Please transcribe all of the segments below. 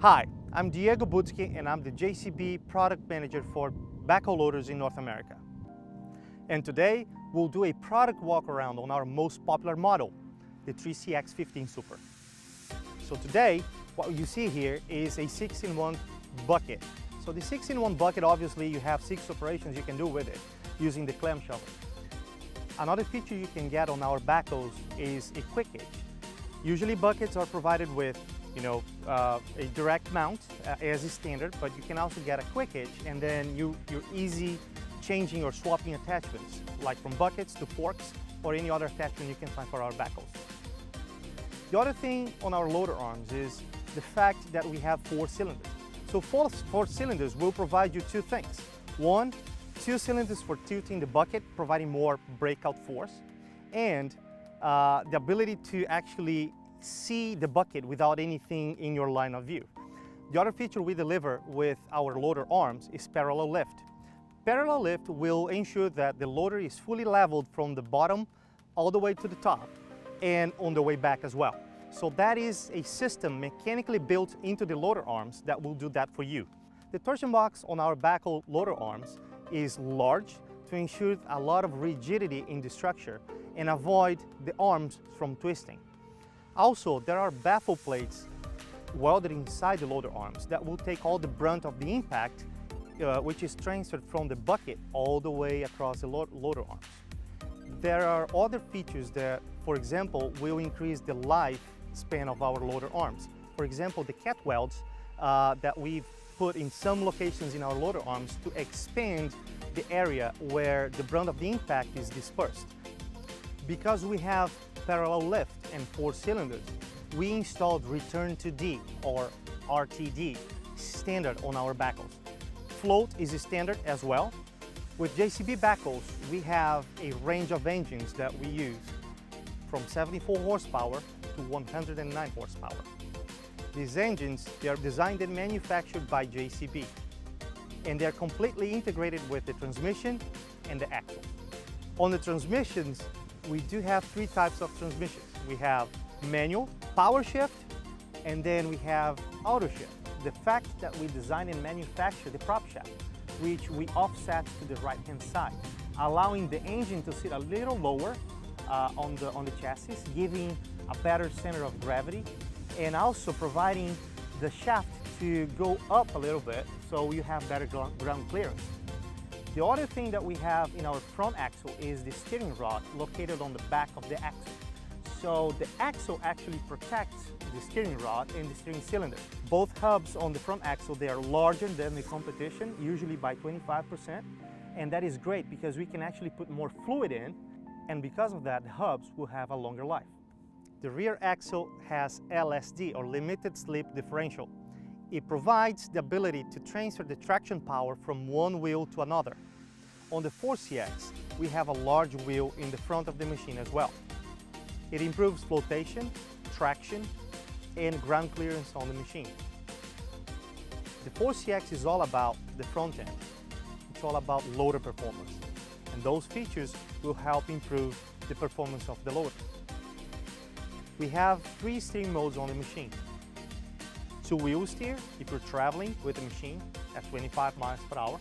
Hi, I'm Diego Butzke and I'm the JCB product manager for backhoe loaders in North America. And today we'll do a product walk around on our most popular model, the 3CX15 Super. So today what you see here is a 6-in-1 bucket. So the 6-in-1 bucket, obviously you have 6 operations you can do with it using the clam shovel. Another feature you can get on our backhoes is a quick hitch. Usually buckets are provided with a direct mount as is standard, but you can also get a quick hitch, and then you're easy changing or swapping attachments, like from buckets to forks or any other attachment you can find for our backhoes. The other thing on our loader arms is the fact that we have 4 cylinders. So four cylinders will provide you 2 things. One, 2 cylinders for tilting the bucket, providing more breakout force, and the ability to actually see the bucket without anything in your line of view. The other feature we deliver with our loader arms is parallel lift. Parallel lift will ensure that the loader is fully leveled from the bottom all the way to the top and on the way back as well. So that is a system mechanically built into the loader arms that will do that for you. The torsion box on our backhoe loader arms is large to ensure a lot of rigidity in the structure and avoid the arms from twisting. Also, there are baffle plates welded inside the loader arms that will take all the brunt of the impact, which is transferred from the bucket all the way across the loader arms. There are other features that, for example, will increase the lifespan of our loader arms. For example, the cat welds that we've put in some locations in our loader arms to expand the area where the brunt of the impact is dispersed. Because we have parallel lift and 4 cylinders, we installed Return to D or RTD standard on our backhoes. Float is a standard as well. With JCB backhoes, we have a range of engines that we use from 74 horsepower to 109 horsepower. These engines, they are designed and manufactured by JCB, and they're completely integrated with the transmission and the axle. On the transmissions, we do have 3 types of transmissions. We have manual, power shift, and then we have auto shift. The fact that we design and manufacture the prop shaft, which we offset to the right-hand side, allowing the engine to sit a little lower on the chassis, giving a better center of gravity, and also providing the shaft to go up a little bit so you have better ground clearance. The other thing that we have in our front axle is the steering rod located on the back of the axle. So the axle actually protects the steering rod and the steering cylinder. Both hubs on the front axle, they are larger than the competition, usually by 25%. And that is great because we can actually put more fluid in, and because of that, the hubs will have a longer life. The rear axle has LSD, or limited slip differential. It provides the ability to transfer the traction power from one wheel to another. On the 4CX, we have a large wheel in the front of the machine as well. It improves flotation, traction, and ground clearance on the machine. The 4CX is all about the front end. It's all about loader performance, and those features will help improve the performance of the loader. We have 3 steering modes on the machine. 2-wheel steer if you're traveling with the machine at 25 miles per hour.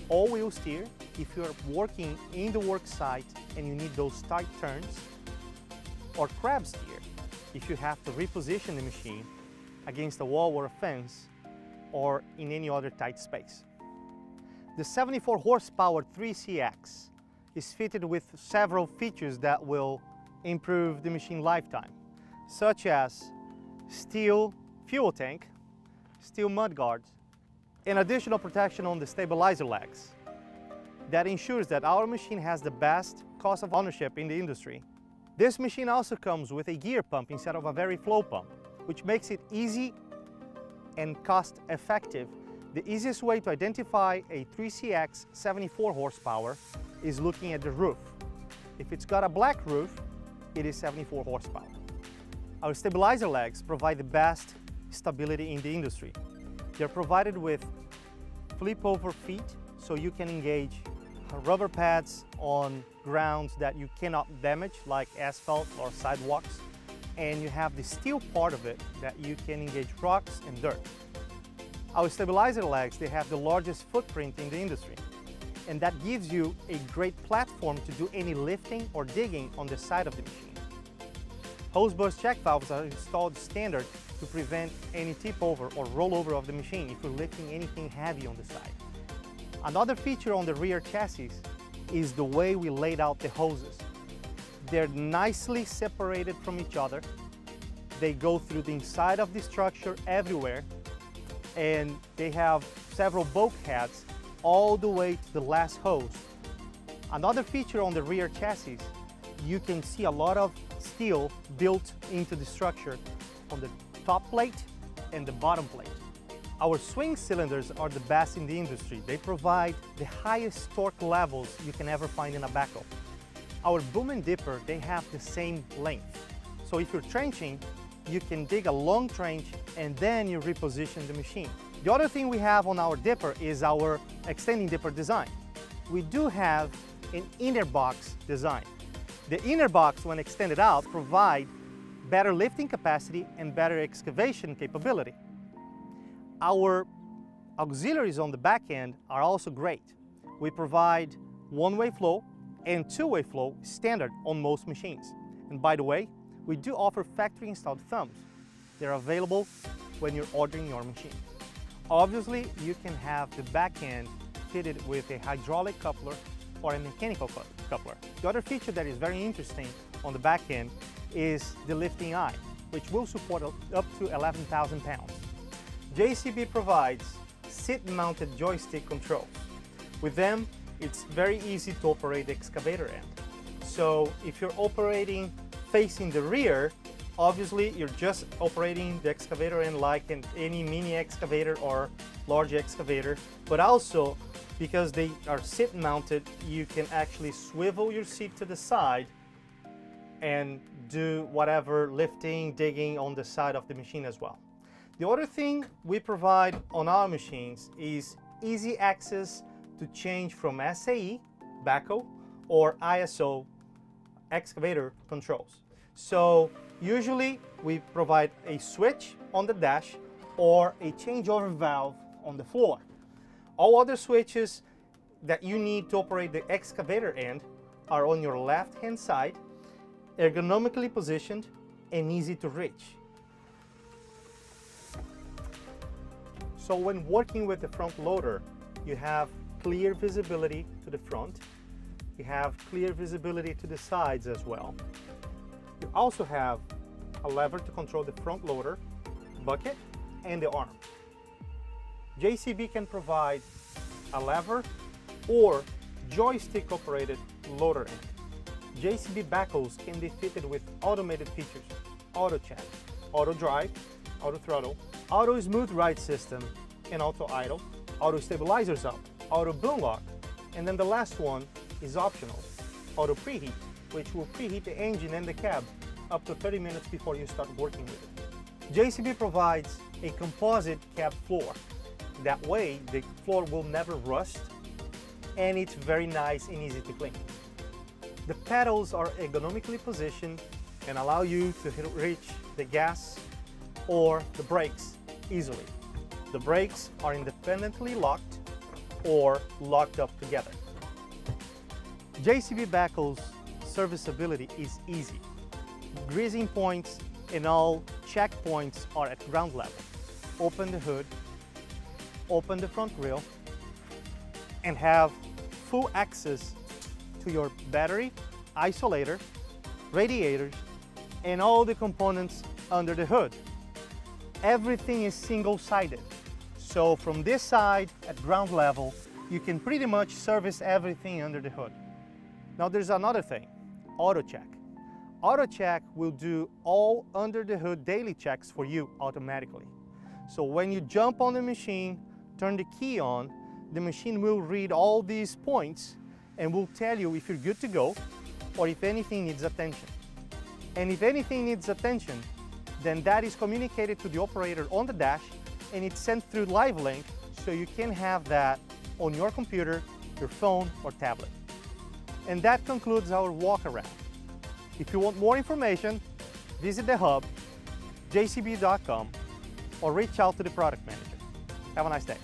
All-wheel steer if you're working in the work site and you need those tight turns. Or crab steer if you have to reposition the machine against a wall or a fence or in any other tight space. The 74 horsepower 3CX is fitted with several features that will improve the machine lifetime, such as steel fuel tank, steel mud guards, and additional protection on the stabilizer legs. That ensures that our machine has the best cost of ownership in the industry. This machine also comes with a gear pump instead of a very flow pump, which makes it easy and cost effective. The easiest way to identify a 3CX 74 horsepower is looking at the roof. If it's got a black roof, it is 74 horsepower. Our stabilizer legs provide the best stability in the industry. They're provided with flip-over feet, so you can engage rubber pads on grounds that you cannot damage, like asphalt or sidewalks, and you have the steel part of it that you can engage rocks and dirt. Our stabilizer legs, they have the largest footprint in the industry, and that gives you a great platform to do any lifting or digging on the side of the machine. Hose burst check valves are installed standard to prevent any tip over or rollover of the machine if you're lifting anything heavy on the side. Another feature on the rear chassis is the way we laid out the hoses. They're nicely separated from each other. They go through the inside of the structure everywhere, and they have several bulkheads all the way to the last hose. Another feature on the rear chassis, you can see a lot of steel built into the structure on the top plate and the bottom plate. Our swing cylinders are the best in the industry. They provide the highest torque levels you can ever find in a backhoe. Our boom and dipper, they have the same length. So if you're trenching, you can dig a long trench and then you reposition the machine. The other thing we have on our dipper is our extending dipper design. We do have an inner box design. The inner box, when extended out, provide better lifting capacity and better excavation capability. Our auxiliaries on the back end are also great. We provide one-way flow and two-way flow standard on most machines. And by the way, we do offer factory installed thumbs. They're available when you're ordering your machine. Obviously, you can have the back end fitted with a hydraulic coupler or a mechanical coupler. The other feature that is very interesting on the back end is the lifting eye, which will support up to 11,000 pounds. JCB provides seat-mounted joystick controls. With them, it's very easy to operate the excavator end. So if you're operating facing the rear, obviously you're just operating the excavator end like any mini excavator or large excavator, but also because they are seat mounted, you can actually swivel your seat to the side and do whatever lifting, digging on the side of the machine as well. The other thing we provide on our machines is easy access to change from SAE, backhoe, or ISO excavator controls. So usually we provide a switch on the dash or a changeover valve on the floor. All other switches that you need to operate the excavator end are on your left-hand side, ergonomically positioned and easy to reach. So when working with the front loader, you have clear visibility to the front. You have clear visibility to the sides as well. You also have a lever to control the front loader, bucket, and the arm. JCB can provide a lever or joystick operated loader end. JCB backhoes can be fitted with automated features: auto check, auto drive, auto throttle, auto smooth ride system, and auto idle, auto stabilizers up, auto boom lock, and then the last one is optional, auto preheat, which will preheat the engine and the cab up to 30 minutes before you start working with it. JCB provides a composite cab floor. That way the floor will never rust and it's very nice and easy to clean. The pedals are ergonomically positioned and allow you to reach the gas or the brakes easily. The brakes are independently locked or locked up together. JCB backhoe's serviceability is easy. Greasing points and all checkpoints are at ground level. Open the hood, open the front grille, and have full access to your battery, isolator, radiators, and all the components under the hood. Everything is single-sided. So from this side at ground level, you can pretty much service everything under the hood. Now there's another thing, auto check. Auto check will do all under the hood daily checks for you automatically. So when you jump on the machine, turn the key on, the machine will read all these points and will tell you if you're good to go or if anything needs attention. And if anything needs attention, then that is communicated to the operator on the dash and it's sent through live link so you can have that on your computer, your phone, or tablet. And that concludes our walk around. If you want more information, Visit the hub, jcb.com, or reach out to the product manager. Have a nice day.